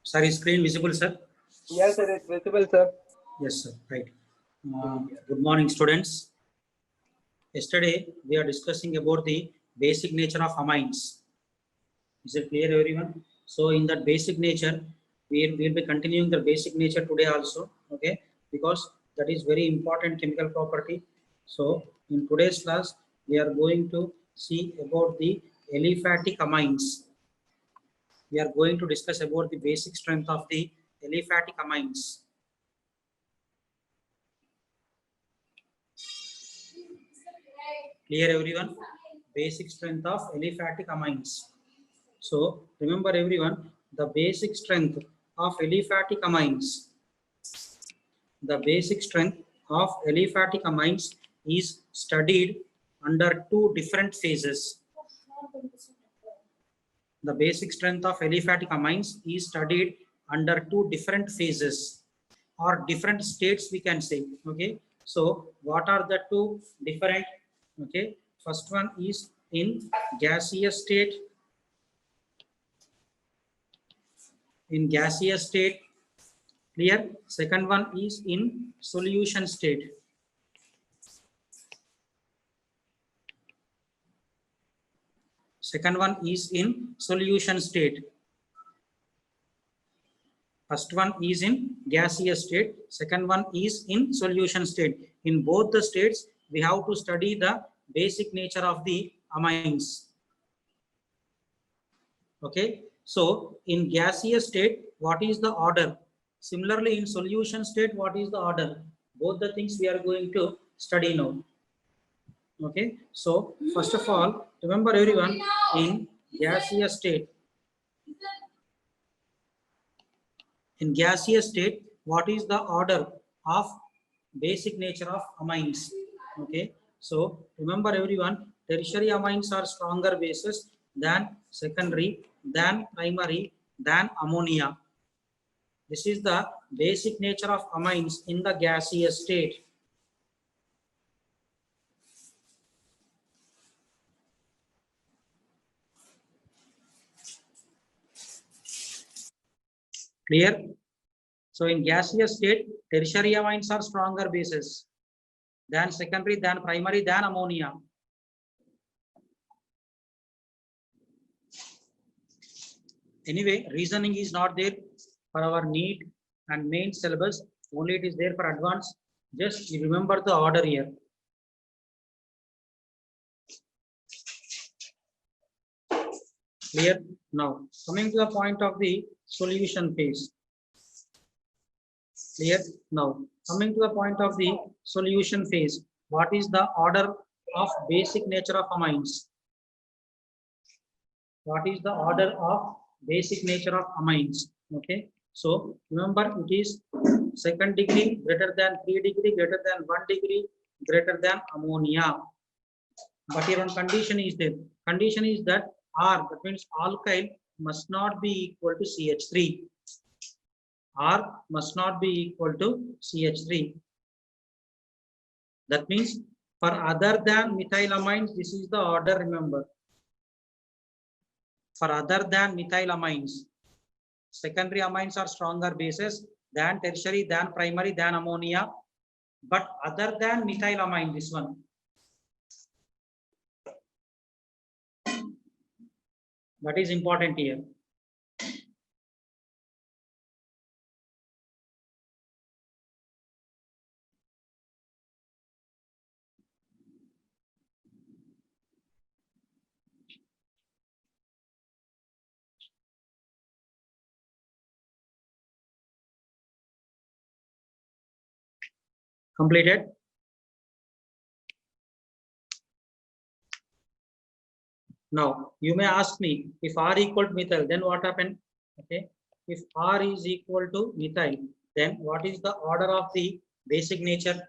Sir, is screen visible, sir? Yes, sir, it's visible, sir. Yes, sir. Right. Good morning, students. Yesterday, we are discussing about the basic nature of amines. Is it clear, everyone? So, in that basic nature, we will be continuing the basic nature today also, okay? Because that is very important chemical property. So, in today's class, we are going to see about the aliphatic amines. We are going to discuss about the basic strength of the aliphatic amines. Clear, everyone? Basic strength of aliphatic amines. So remember, everyone, the basic strength of aliphatic amines. The basic strength of aliphatic amines is studied under two different phases. The basic strength of aliphatic amines is studied under two different phases or different states, we can say. Okay, so what are the two different? Okay, first one is in gaseous state. In gaseous state, clear. Second one is in solution state. Second one is in solution state. First one is in gaseous state. Second one is in solution state. In both the states, we have to study the basic nature of the amines. Okay. So in gaseous state, what is the order? Similarly, in solution state, what is the order? Both the things we are going to study now. Okay. So first of all, remember, everyone, in gaseous state, what is the order of basic nature of amines? Okay, so remember, everyone, tertiary amines are stronger bases than secondary, than primary, than ammonia. This is the basic nature of amines in the gaseous state. Clear? So in gaseous state, tertiary amines are stronger bases than secondary, than primary, than ammonia. Anyway, reasoning is not there for our NEET and main syllabus. Only it is there for advanced. Just remember the order here. Clear? Now, coming to the point of the solution phase. Clear? Now, coming to the point of the solution phase. What is the order of basic nature of amines? What is the order of basic nature of amines? Okay. So, remember, it is second degree, greater than 3 degree, greater than 1 degree, greater than ammonia. But here one condition is there. Condition is that R, that means alkyl, must not be equal to CH3. R must not be equal to CH3. That means for other than methylamines, this is the order, remember. For other than methylamines, secondary amines are stronger bases than tertiary, than primary, than ammonia. But other than methylamine, this one. That is important here. Completed? Now, you may ask me, if R equal to methyl, then what happened? Okay. If R is equal to methyl, then what is the order of the basic nature?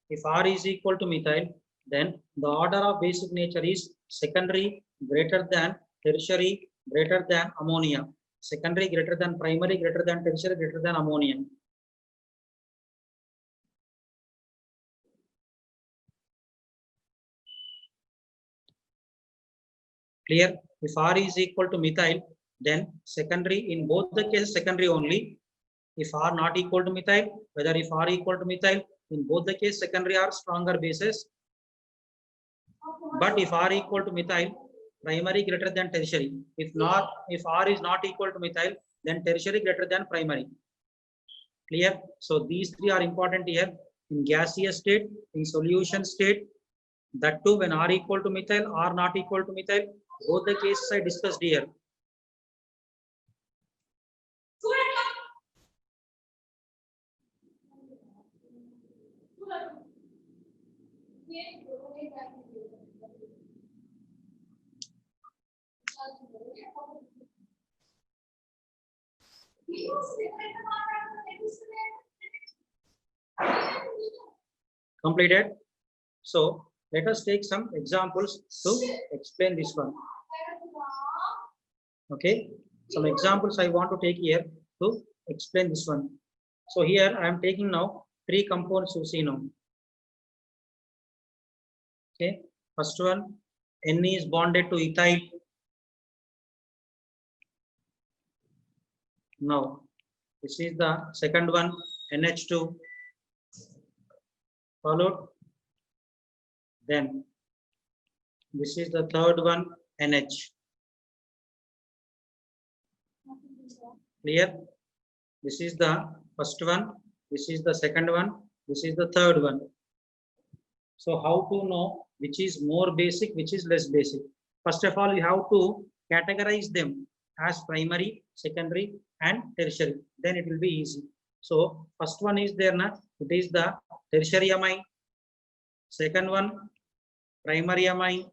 If R is equal to methyl, then the order of basic nature is secondary greater than tertiary greater than ammonia. Secondary greater than primary greater than tertiary greater than ammonia. Clear? If R is equal to methyl, then secondary in both the cases secondary only. If R not equal to methyl, whether if R equal to methyl, in both the case secondary are stronger bases. But if R equal to methyl, primary greater than tertiary. If R is not equal to methyl, then tertiary greater than primary. Clear? So these three are important here. In gaseous state, in solution state, that too when R equal to methyl, R not equal to methyl, both the cases I discussed here. Completed. So let us take some examples to explain this one. Okay, some examples I want to take here to explain this one. So here I am taking now three compounds you see now. Okay, first one, N is bonded to ethyl. Now this is the second one, NH2, followed. Then this is the third one, NH. Clear? This is the first one, this is the second one, this is the third one. So how to know which is more basic, which is less basic? First of all, you have to categorize them as primary, secondary, and tertiary. Then it will be easy. So first one is there now. It is the tertiary amine. Second one, primary amine.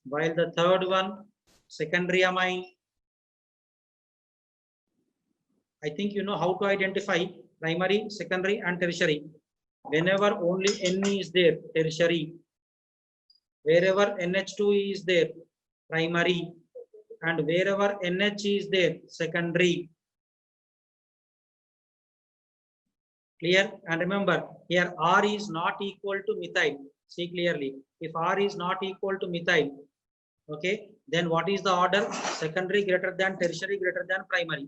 While the third one, secondary amine. I think you know how to identify primary, secondary, and tertiary. Whenever only N is there, tertiary. Wherever NH2 is there, primary. And wherever NH is there, secondary. Clear? And remember, here R is not equal to methyl. See clearly. If R is not equal to methyl, okay, then what is the order? Secondary greater than tertiary greater than primary.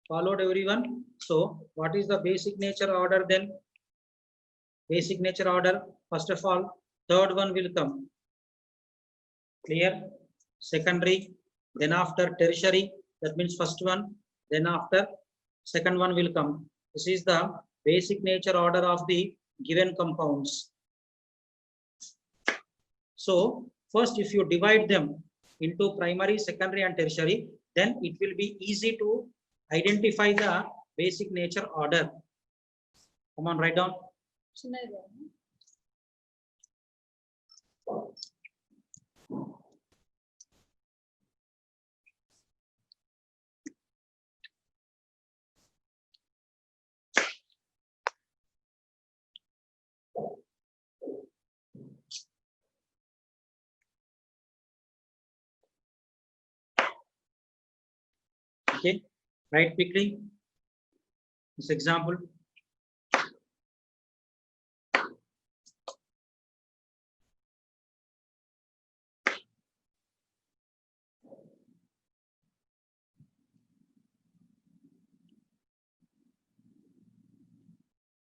Followed everyone? So, what is the basic nature order then? Basic nature order, first of all, third one will come. Clear? Secondary, then after tertiary, that means first one, then after second one will come. This is the basic nature order of the given compounds. So, first if you divide them into primary, secondary, and tertiary, then it will be easy to identify the basic nature order. Come on, write down. Okay, write quickly this example.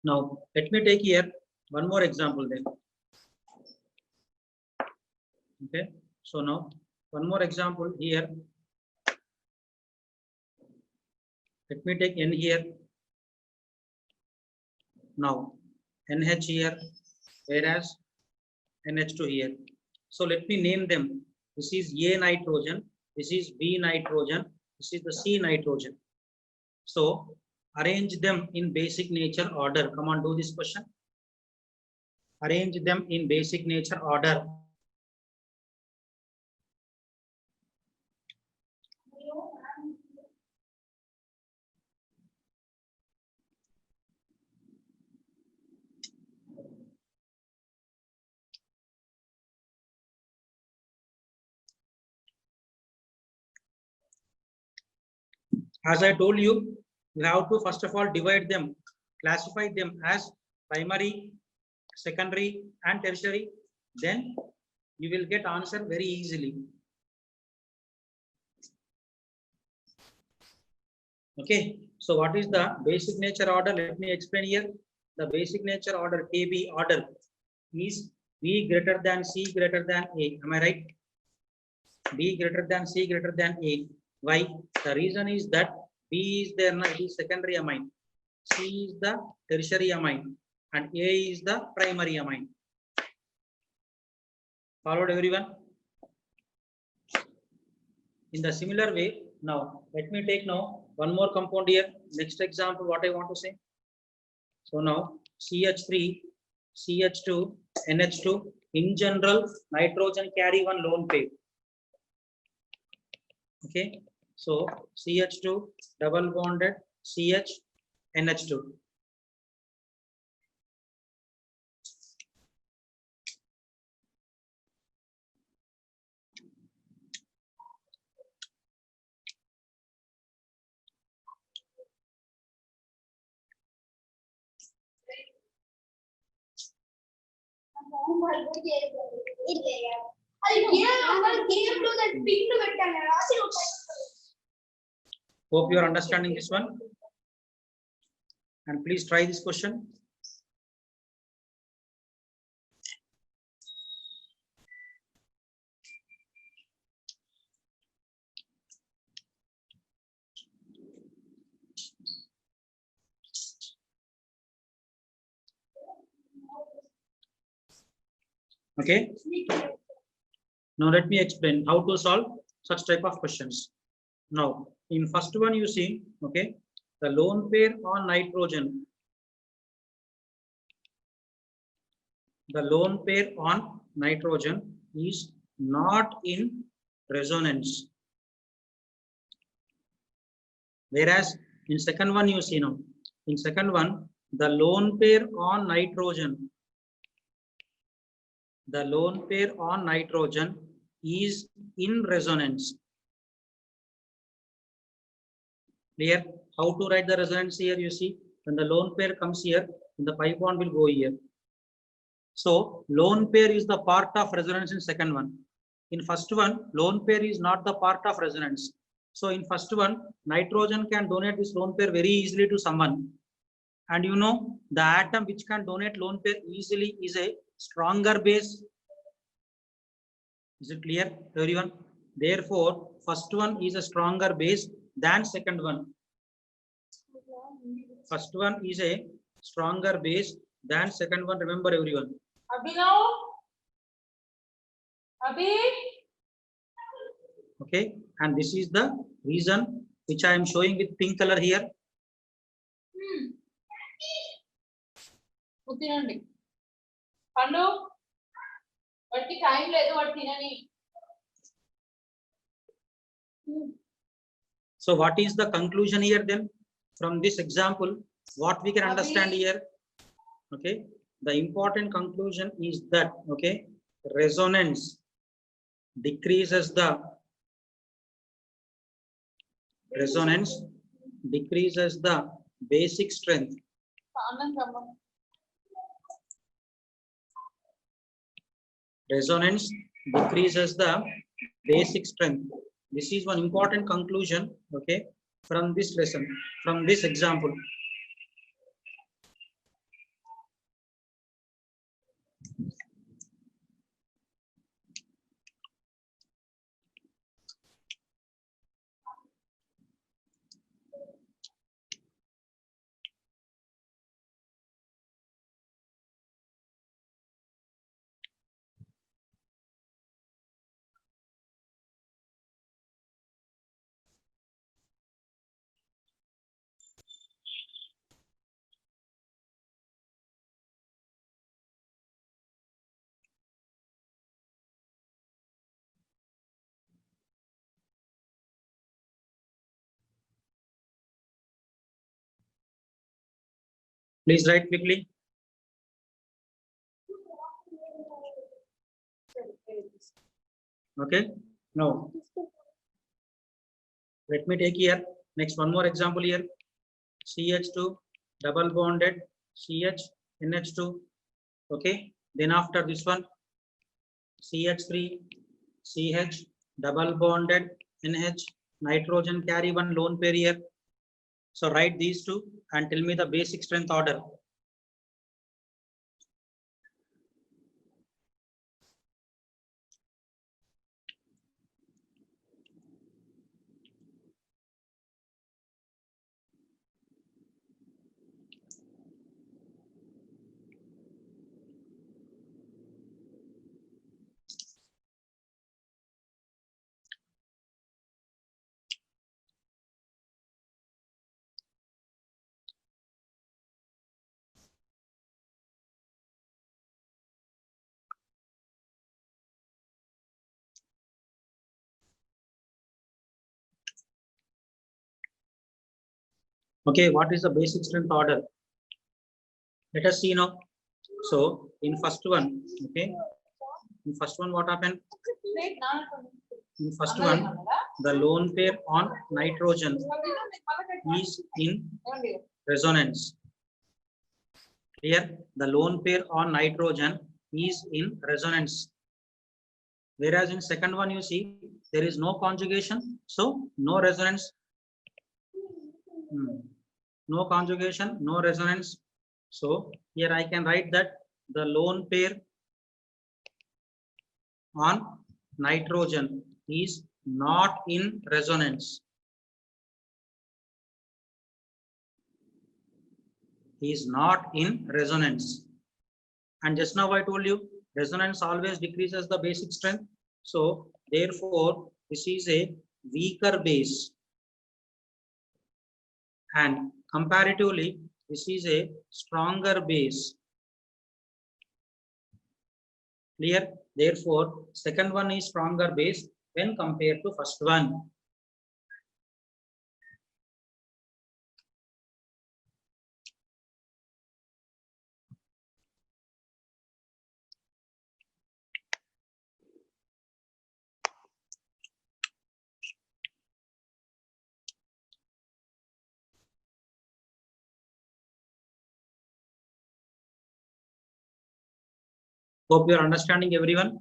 Now, let me take here one more example then. Okay, so now one more example here. Let me take N here. Now, NH here, whereas NH2 here. So let me name them. This is A nitrogen, this is B nitrogen, this is the C nitrogen. So arrange them in basic nature order. Come on, do this question. Arrange them in basic nature order. As I told you, you have to first of all divide them, classify them as primary, secondary, and tertiary. Then you will get answer very easily. Okay, so what is the basic nature order? Let me explain here. The basic nature order, KB order, is B greater than C greater than A. Am I right? B greater than C greater than A. Why? The reason is that B is there, it is secondary amine. C is the tertiary amine and A is the primary amine. Followed everyone? In the similar way, now let me take now one more compound here. Next example, what I want to say. So now CH3, CH2, NH2. In general, nitrogen carry one lone pair. Okay, so CH2 double bonded CH NH2. Hope you are understanding this one. And please try this question. Okay. Now let me explain how to solve such type of questions. Now, in first one you see, okay, the lone pair on nitrogen. The lone pair on nitrogen is not in resonance. Whereas in second one you see now, in second one, the lone pair on nitrogen. The lone pair on nitrogen is in resonance. Clear? How to write the resonance here? You see, when the lone pair comes here, the pi bond will go here. So lone pair is the part of resonance in second one. In first one, lone pair is not the part of resonance. So in first one, nitrogen can donate this lone pair very easily to someone. And you know, the atom which can donate lone pair easily is a stronger base. Is it clear, everyone? Therefore, first one is a stronger base than second one. First one is a stronger base than second one. Remember, everyone. Okay, and this is the reason which I am showing with pink color here. So what is the conclusion here then from this example? What we can understand here? Okay, the important conclusion is that, okay, resonance decreases the basic strength. Resonance decreases the basic strength. This is one important conclusion, okay, from this lesson, from this example. Please write quickly. Okay, now let me take here next one more example here. CH2 double bonded CH NH2. Okay, then after this one, CH3 CH double bonded NH, nitrogen carry one lone pair here. So write these two and tell me the basic strength order. Okay, what is the basic strength order? Let us see now. So in first one, okay, in first one what happened? In first one, the lone pair on nitrogen is in resonance. Here, the lone pair on nitrogen is in resonance. Whereas in second one, you see, there is no conjugation, so no resonance. No conjugation, no resonance. So here I can write that the lone pair on nitrogen is not in resonance. Is not in resonance. And just now I told you, resonance always decreases the basic strength. So therefore, this is a weaker base. And comparatively, this is a stronger base. Clear? Therefore, second one is stronger base when compared to first one. Hope you are understanding, everyone.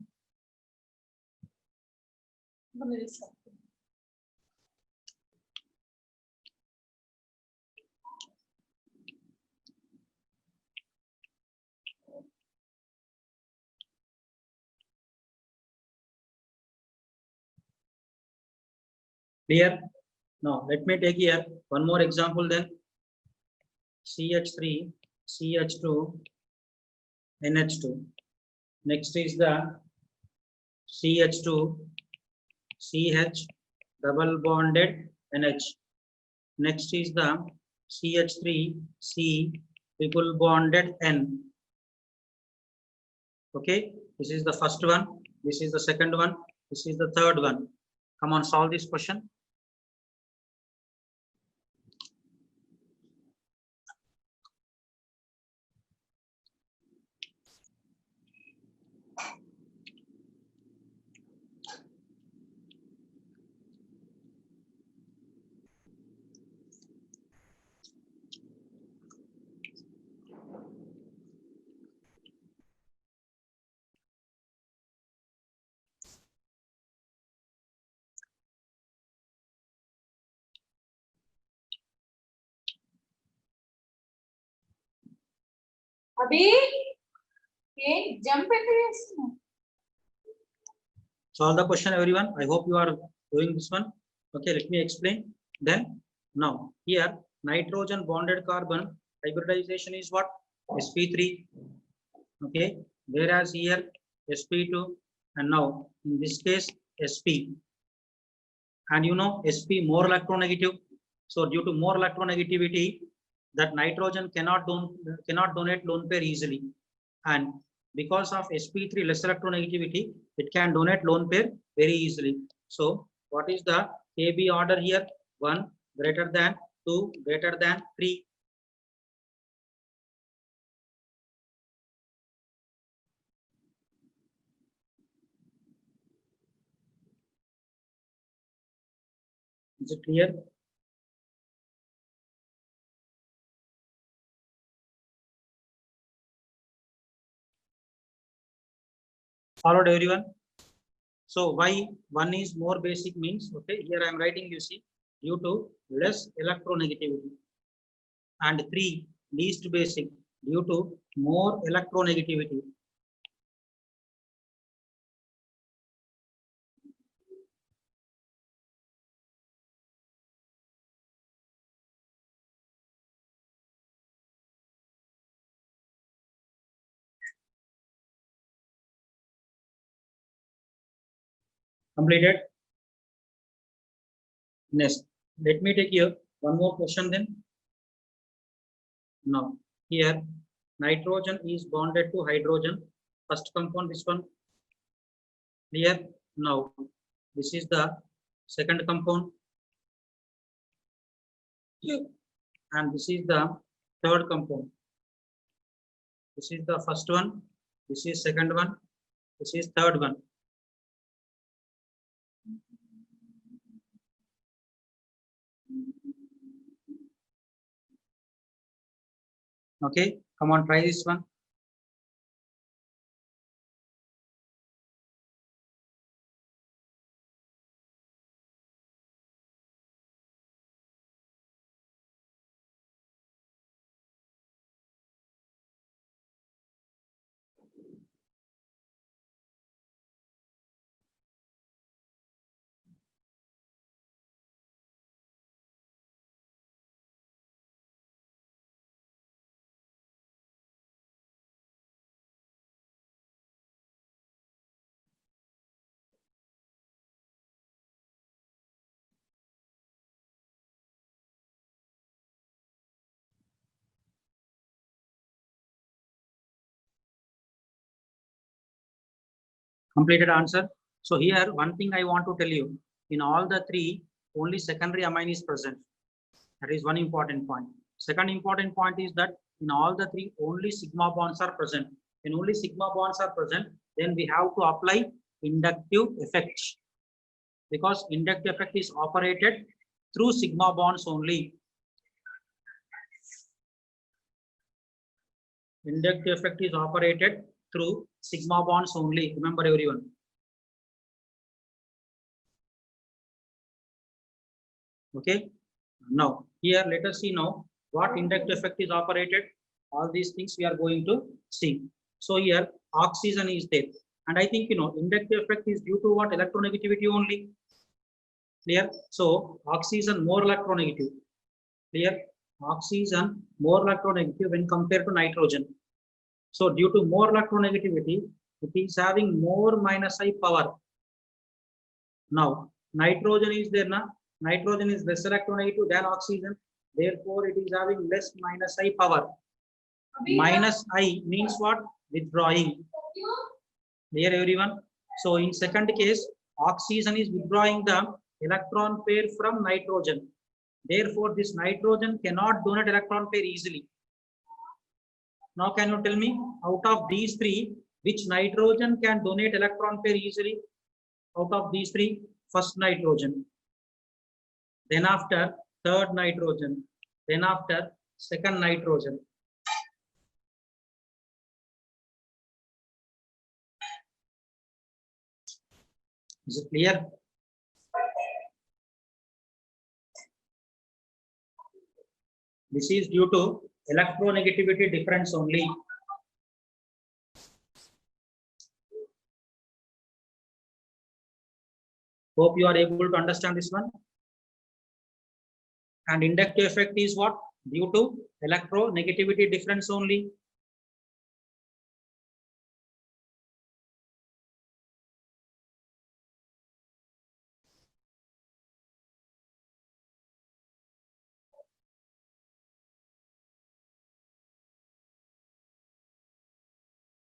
Clear? Now let me take here one more example then. CH3, CH2, NH2. Next is the CH2, CH double bonded NH. Next is the CH3, C triple bonded N. Okay, this is the first one. This is the second one. This is the third one. Come on, solve this question. Solve the question, everyone. I hope you are doing this one. Okay, let me explain. Then, now here nitrogen bonded carbon hybridization is what? sp3. Okay, whereas here sp2, and now in this case sp. And you know sp more electronegative. So due to more electronegativity, that nitrogen cannot donate lone pair easily. And because of sp3 less electronegativity, it can donate lone pair very easily. So what is the Kb order here? 1 greater than 2 greater than 3. Is it clear? Followed, everyone? So why one is more basic means, okay, here I am writing, you see, due to less electronegativity, and 3 least basic due to more electronegativity. Completed. Next, let me take here one more question then. Now, here nitrogen is bonded to hydrogen. First compound, this one. Clear? Now, this is the second compound. And this is the third compound. This is the first one. This is second one. This is third one. Okay, come on, try this one. Completed answer. So here, one thing I want to tell you, in all the three, only secondary amine is present. That is one important point. Second important point is that in all the three, only sigma bonds are present. When only sigma bonds are present, then we have to apply inductive effect, because inductive effect is operated through sigma bonds only. Inductive effect is operated through sigma bonds only. Remember, everyone. Okay. Now, here let us see now what inductive effect is operated. All these things we are going to see. So here oxygen is there, and I think inductive effect is due to what? Electronegativity only. Clear? So oxygen more electronegative. Clear? Oxygen more electronegative when compared to nitrogen. So due to more electronegativity, it is having more minus I power. Now nitrogen is there na? Nitrogen is less electronegative than oxygen. Therefore, it is having less minus I power. Minus I means what? Withdrawing. Clear, everyone? So in second case, oxygen is withdrawing the electron pair from nitrogen. Therefore, this nitrogen cannot donate electron pair easily. Now, can you tell me, out of these three, which nitrogen can donate electron pair easily? Out of these three, first nitrogen. Then after, third nitrogen. Then after, second nitrogen. Is it clear? This is due to electronegativity difference only. Hope you are able to understand this one. And inductive effect is what? Due to electronegativity difference only.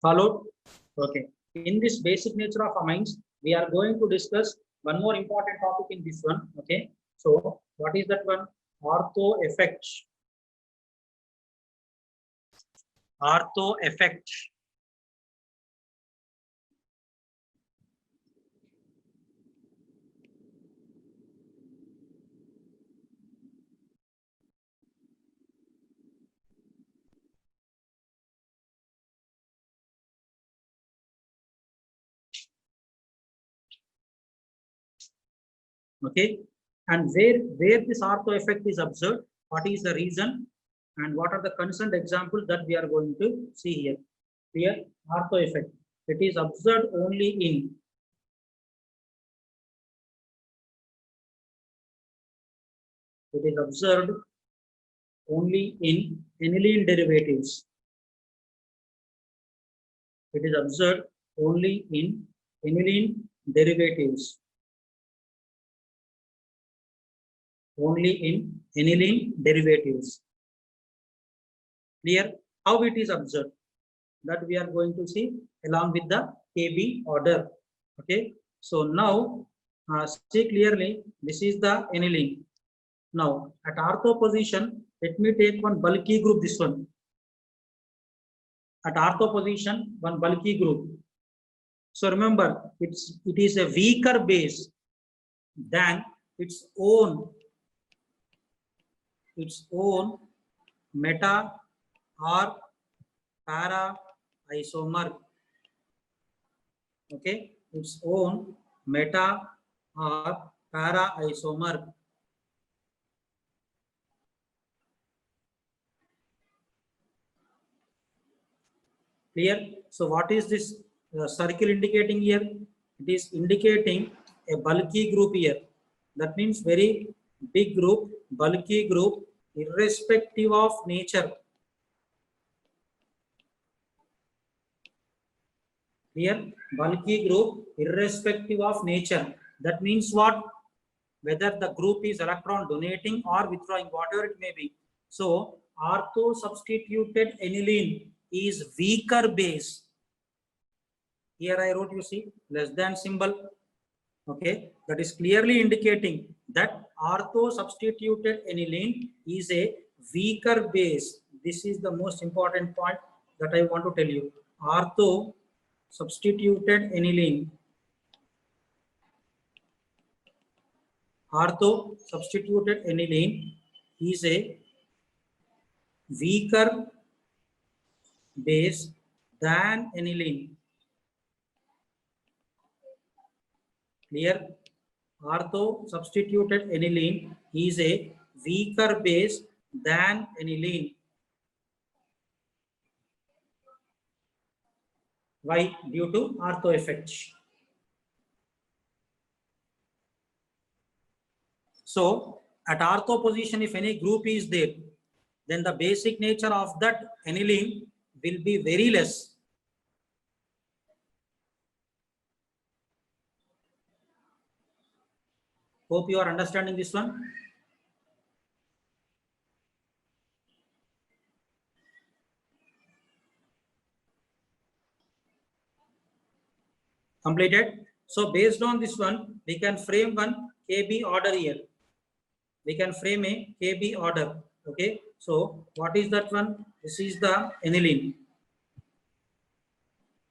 Followed? Okay. In this basic nature of amines, we are going to discuss one more important topic in this one. Okay. So, what is that one? Ortho effect. Ortho effect. Okay. and where this ortho effect is observed, what is the reason, and what are the concerned examples that we are going to see here. Here, ortho effect. It is observed only in aniline derivatives. It is observed only in aniline derivatives. Only in aniline derivatives. Clear? How it is observed? That we are going to see along with the KB order. Okay. So now see clearly, this is the aniline. Now at ortho position, let me take one bulky group, this one. At ortho position, one bulky group. So remember, it is a weaker base than its own meta or para isomer. Okay, its own meta or para isomer. Clear? So what is this circle indicating here? It is indicating a bulky group here. That means very big group, bulky group, irrespective of nature. Here, bulky group, irrespective of nature. That means what? Whether the group is electron donating or withdrawing, whatever it may be. So, ortho substituted aniline is weaker base. Here I wrote, you see, less than symbol. Okay, that is clearly indicating that ortho substituted aniline is a weaker base. This is the most important point that I want to tell you. Ortho substituted aniline. Ortho substituted aniline is a weaker base than aniline. Clear? Ortho substituted aniline is a weaker base than aniline. Why? Due to ortho effect. So, at ortho position, if any group is there, then the basic nature of that aniline will be very less. Hope you are understanding this one. Completed. So based on this one, we can frame one KB order here. We can frame a KB order. Okay. So what is that one? This is the aniline.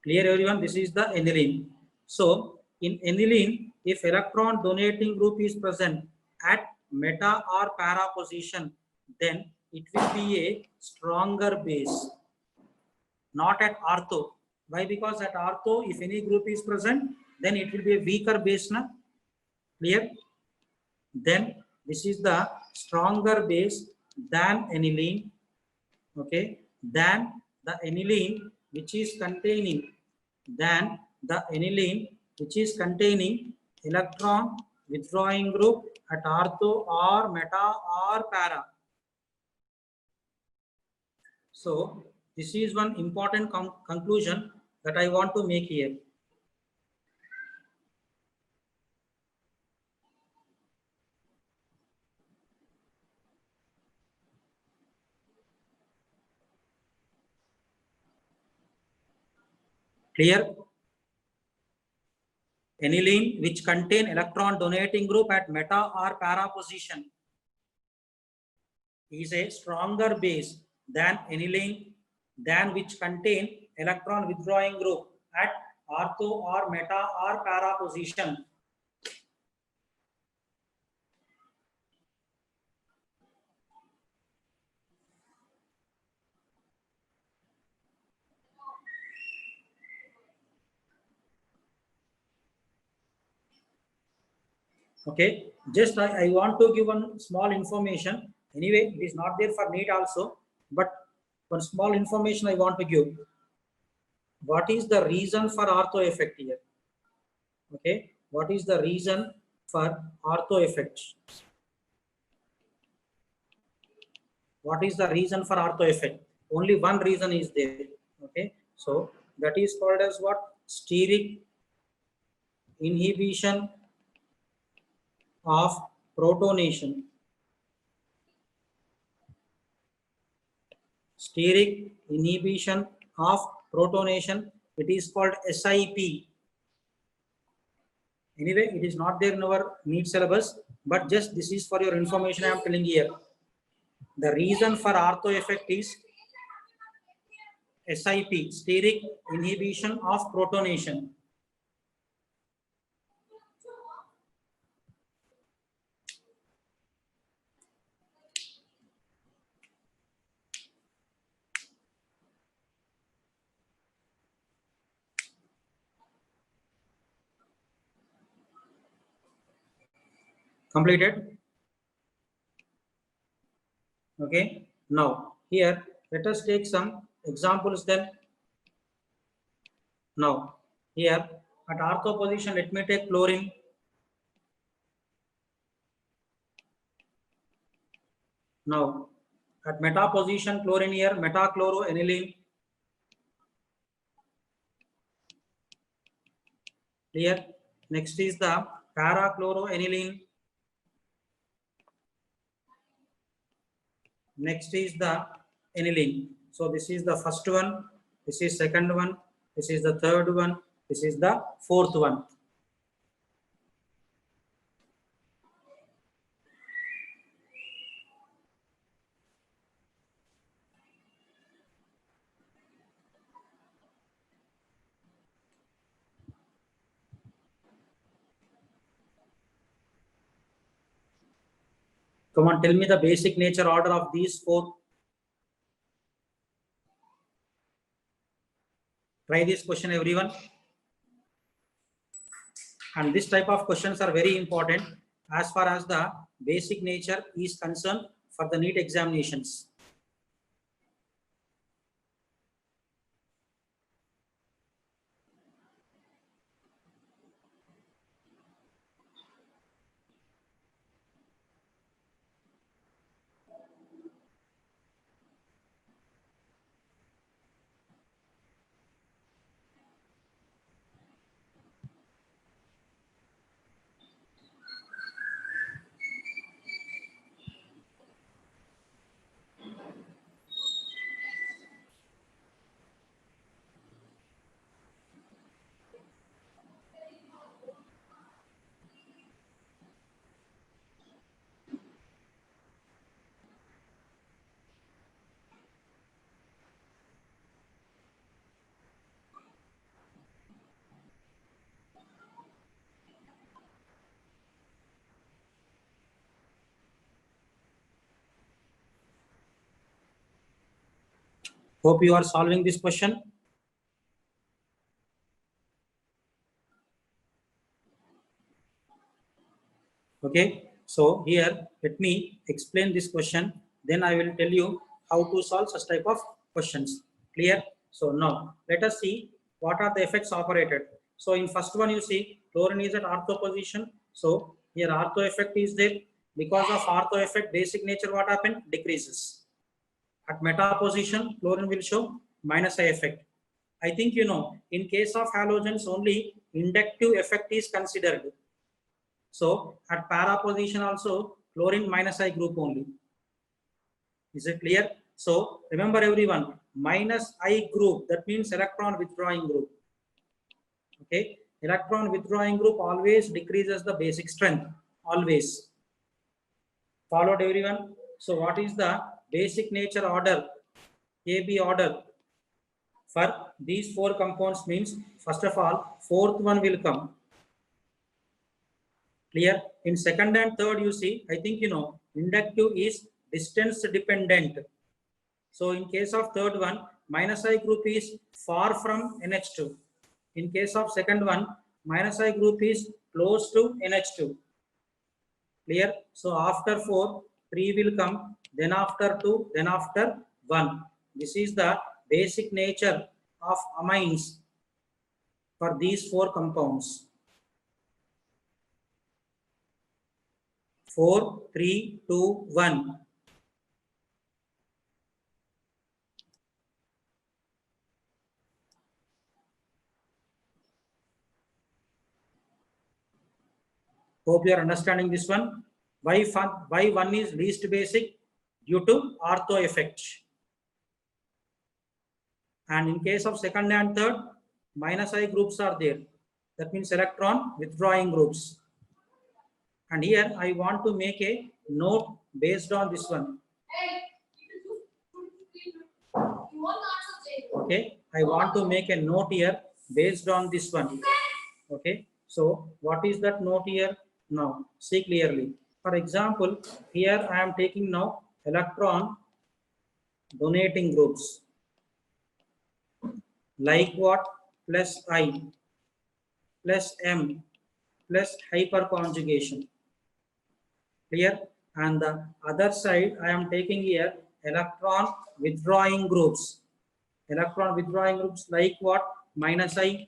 Clear everyone? This is the aniline. So in aniline, if electron donating group is present at meta or para position, then it will be a stronger base. Not at ortho. Why? Because at ortho, if any group is present, then it will be a weaker base. Na? Clear? Then this is the stronger base than aniline. Okay, than the aniline which is containing electron withdrawing group at ortho or meta or para. So this is one important conclusion that I want to make here. Clear? Aniline which contain electron donating group at meta or para position is a stronger base than aniline which contain electron withdrawing group at ortho or meta or para position. Okay, just I want to give one small information. Anyway, it is not there for NEET also, but one small information I want to give. What is the reason for ortho effect here? Okay, what is the reason for ortho effect? What is the reason for ortho effect? Only one reason is there. Okay, so that is called as what? Steric inhibition of protonation. Steric inhibition of protonation. It is called SIP. Anyway, it is not there in our NEET syllabus, but just this is for your information I am telling here. The reason for ortho effect is SIP, steric inhibition of protonation. Completed? Okay. Now, here, let us take some examples then. Now, here, at ortho position, let me take chlorine. Now, at meta position, chlorine here, metachloroaniline. Clear? Next is the parachloroaniline. Next is the aniline. So this is the first one, this is second one, this is the third one, this is the fourth one. Come on, tell me the basic nature order of these four. Try this question, everyone. And this type of questions are very important as far as the basic nature is concerned for the NEET examinations. Hope you are solving this question. Okay, so here let me explain this question, then I will tell you how to solve such type of questions. Clear? So now let us see what are the effects operated. So in first one you see chlorine is at ortho position. So here ortho effect is there. Because of ortho effect, basic nature what happened? Decreases. At meta position, chlorine will show minus I effect. I think you know, in case of halogens only inductive effect is considered. So at para position also chlorine minus I group only. Is it clear? So remember everyone, minus I group, that means electron withdrawing group. Okay, electron withdrawing group always decreases the basic strength, always. Followed everyone? So what is the basic nature order, AB order for these four compounds? Means first of all, fourth one will come. Clear? In second and third, you see, I think you know, inductive is distance dependent. So in case of third one, minus I group is far from NH2. In case of second one, minus I group is close to NH2. Clear? So after 4, 3 will come, then after 2, then after 1. This is the basic nature of amines for these 4 compounds. 4, 3, 2, 1. Hope you are understanding this one. Why 1 is least basic? Due to ortho effect. And in case of second and third, minus I groups are there. That means electron withdrawing groups. And here I want to make a note based on this one. Okay, I want to make a note here based on this one. Okay, so what is that note here? Now, see clearly. For example, here I am taking now electron donating groups. Like what? Plus I, plus M, plus hyperconjugation. Clear? And the other side, I am taking here electron withdrawing groups. Electron withdrawing groups like what? Minus I,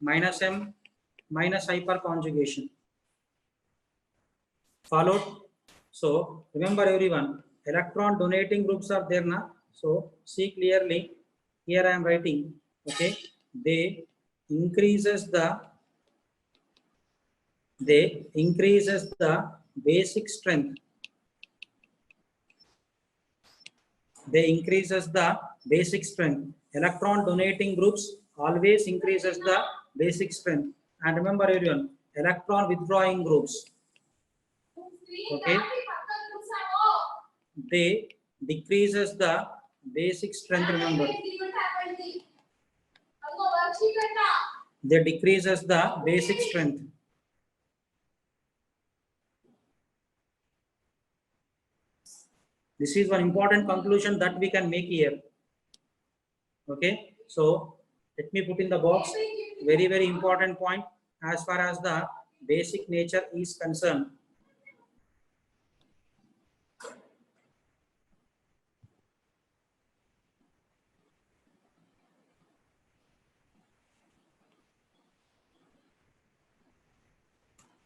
minus M, minus hyperconjugation. Followed? So remember everyone, electron donating groups are there now. So see clearly, here I am writing, okay, they increases the basic strength. They increases the basic strength. Electron donating groups always increases the basic strength. And remember everyone, electron withdrawing groups, okay, they decreases the basic strength. Remember, they decreases the basic strength. This is one important conclusion that we can make here. Okay, so let me put in the box very important point as far as the basic nature is concerned.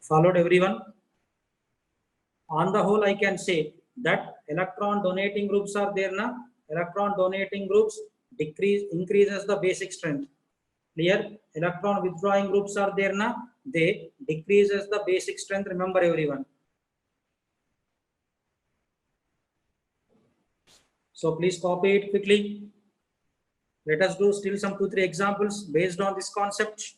Followed everyone? On the whole, I can say that electron donating groups are there now. Electron donating groups increases the basic strength. Clear? Electron withdrawing groups are there now. They decreases the basic strength. Remember everyone. So please copy it quickly. Let us do still some 2-3 examples based on this concept.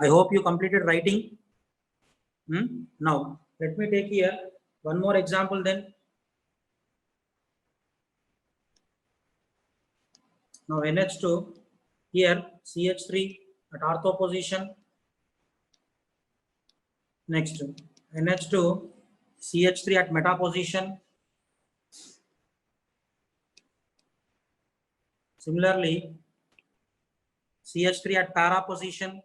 I hope you completed writing. Now, let me take here one more example then. Now, NH2, here CH3 at ortho position. Next, NH2, CH3 at meta position. Similarly, CH3 at para position.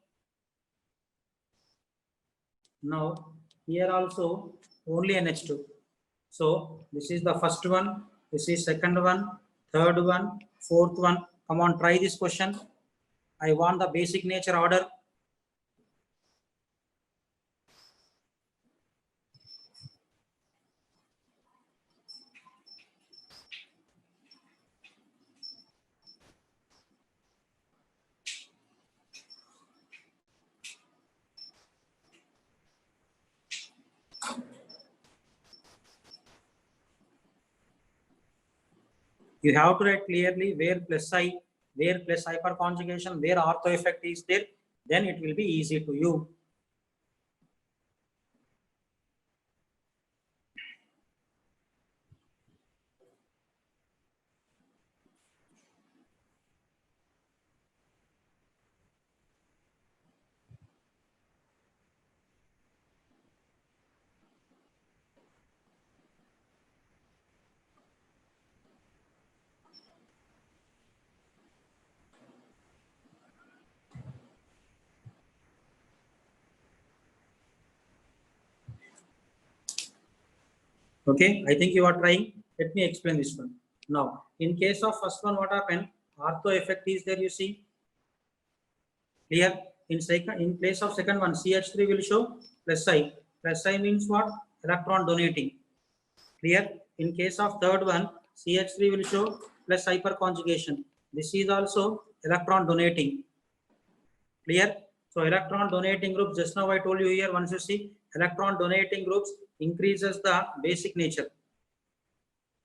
Now, here also only NH2. So, this is the first one, this is second one, third one, fourth one. Come on, try this question. I want the basic nature order. You have to write clearly where plus I, where plus hyperconjugation, where ortho effect is there. Then it will be easy to you. Okay, I think you are trying. Let me explain this one. Now, in case of first one, what happened? Ortho effect is there, you see. Clear? In place of second one, CH3 will show plus I. Plus I means what? Electron donating. Clear? In case of third one, CH3 will show plus hyperconjugation. This is also electron donating. Clear? So electron donating groups, just now I told you here, once you see electron donating groups increases the basic nature.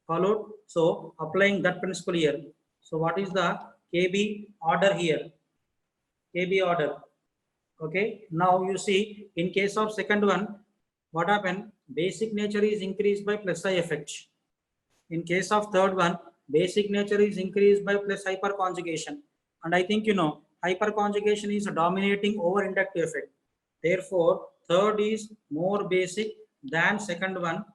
Followed? So applying that principle here. So what is the KB order here? KB order. Okay. Now you see in case of second one, what happened? Basic nature is increased by plus I effect. In case of third one, basic nature is increased by plus hyperconjugation. And I think you know hyperconjugation is a dominating over inductive effect. Therefore, third is more basic than second one,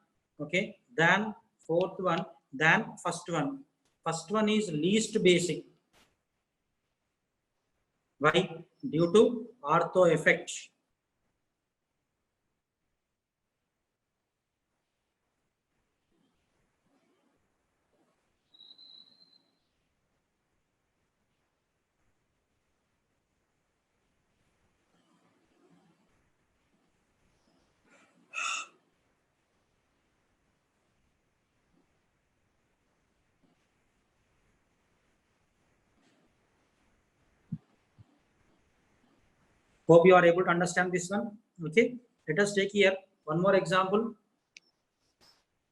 okay, than fourth one, than first one. First one is least basic. Why? Due to ortho effect. Hope you are able to understand this one. Okay, let us take here one more example.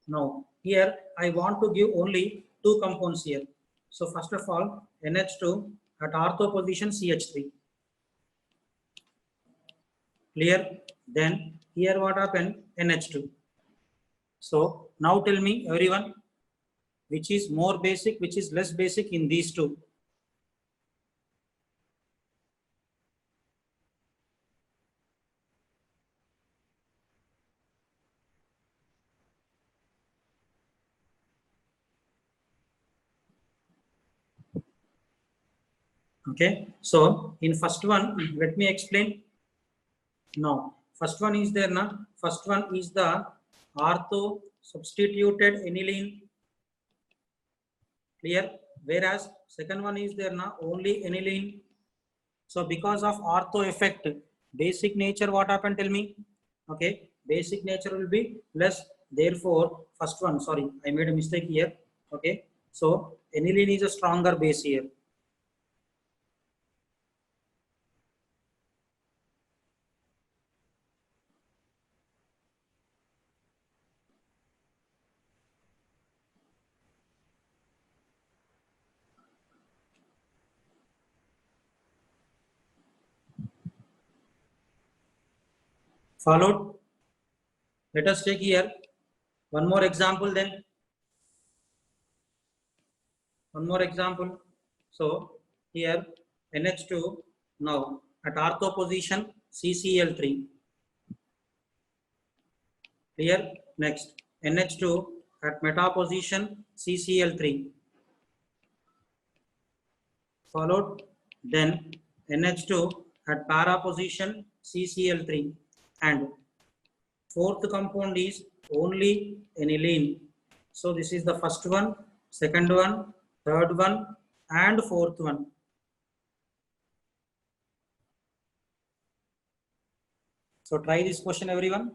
Now, here I want to give only two compounds here. So, first of all, NH2 at ortho position CH3. Clear? Then, here what happened? NH2. So, now tell me, everyone, which is more basic, which is less basic in these two? Okay, so in first one, let me explain. Now, first one is there now. First one is the ortho substituted aniline. Clear? Whereas second one is there now only aniline. So because of ortho effect, basic nature what happened? Tell me. Okay, basic nature will be less. Therefore, first one. Sorry, I made a mistake here. Okay, so aniline is a stronger base here. Followed. Let us take here one more example then. One more example. So here NH2 now at ortho position CCl3. Clear? Next NH2 at meta position CCl3. Followed then NH2 at para position CCl3, and fourth compound is only aniline. So this is the first one, second one, third one, and fourth one. So try this question, everyone.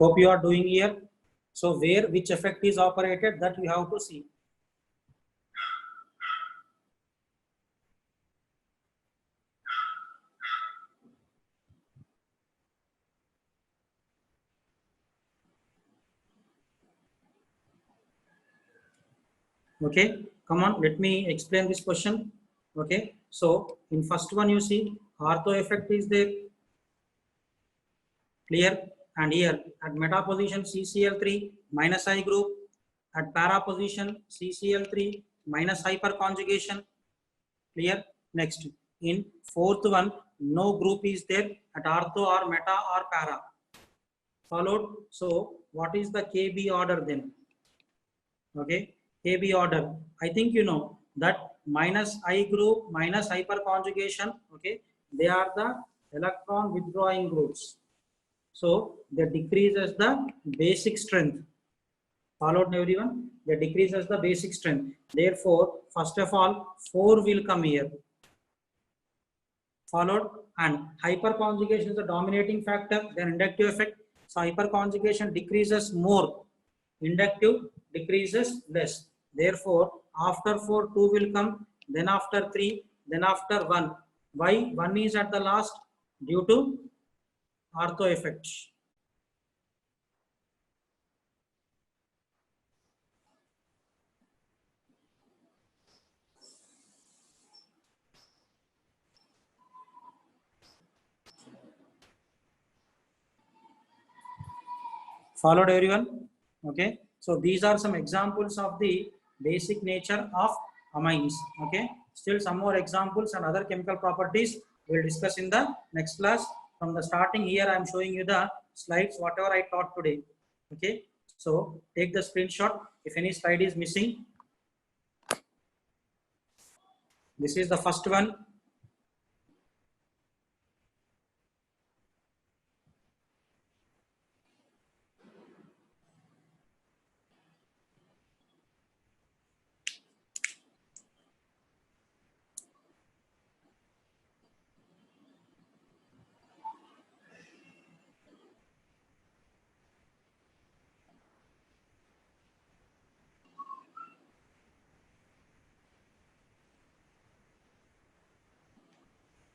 Hope you are doing here. So where which effect is operated, that we have to see. Okay, come on, let me explain this question. Okay, so in first one you see ortho effect is there, clear. And here at meta position CCl3 minus I group, at para position CCl3 minus hyperconjugation, clear. Next, in fourth one no group is there at ortho or meta or para, followed. So what is the KB order then? Okay, KB order, I think you know that minus I group minus hyperconjugation, okay, they are the electron withdrawing groups, so they decreases the basic strength. Followed everyone, they decreases the basic strength. Therefore first of all 4 will come here, followed. And hyperconjugation is the dominating factor, then inductive effect. So hyperconjugation decreases more, inductive decreases less. Therefore after 4 2 will come, then after 3, then after 1. Why 1 is at the last? Due to ortho effect. Followed everyone? Okay, so these are some examples of the basic nature of amines. Okay, still some more examples and other chemical properties we'll discuss in the next class. From the starting here I am showing you the slides whatever I taught today. Okay, so take the screenshot if any slide is missing. This is the first one.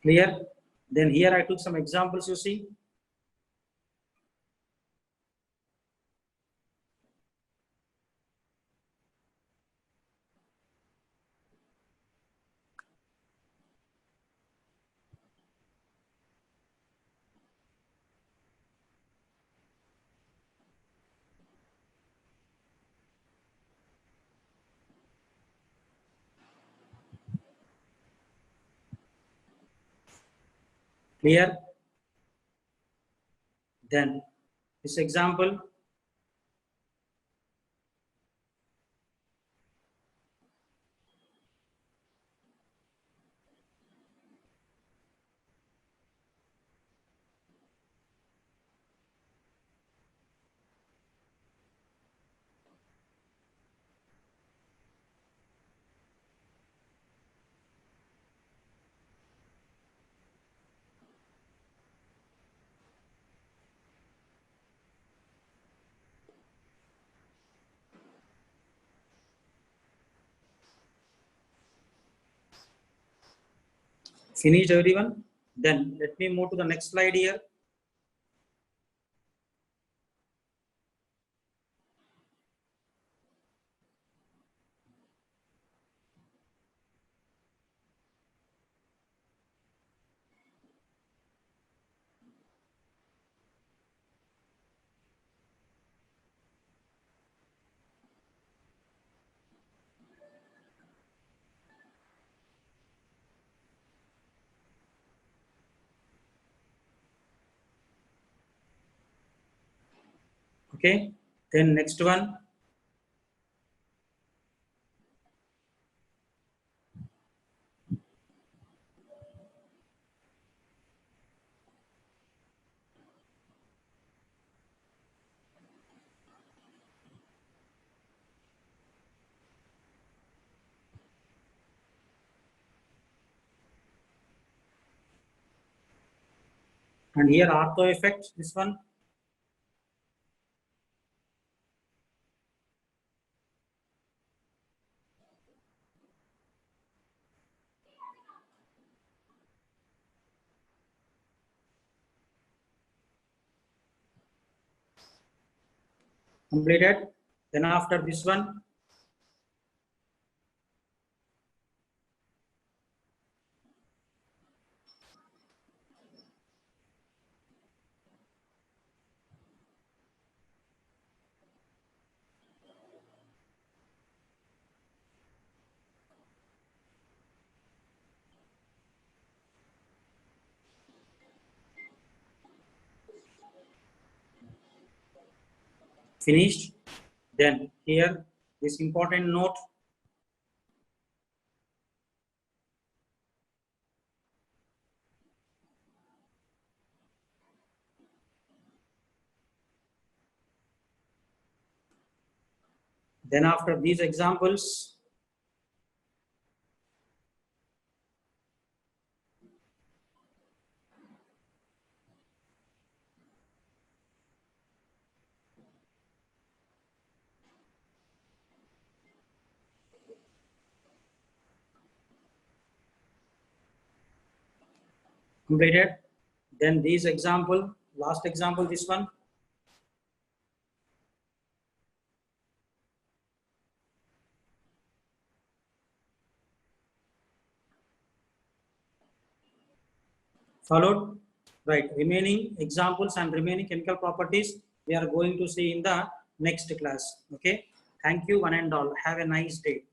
Clear? Then here I took some examples, you see. Clear? Then this example. Finished everyone? Then let me move to the next slide here. Okay, then next one. And here ortho effect, this one. Completed. Then after this one, Finished? Then here this important note. Then after these examples, completed. Then these example, last example, this one. Followed, right? Remaining examples and remaining chemical properties we are going to see in the next class. Okay. Thank you one and all. Have a nice day.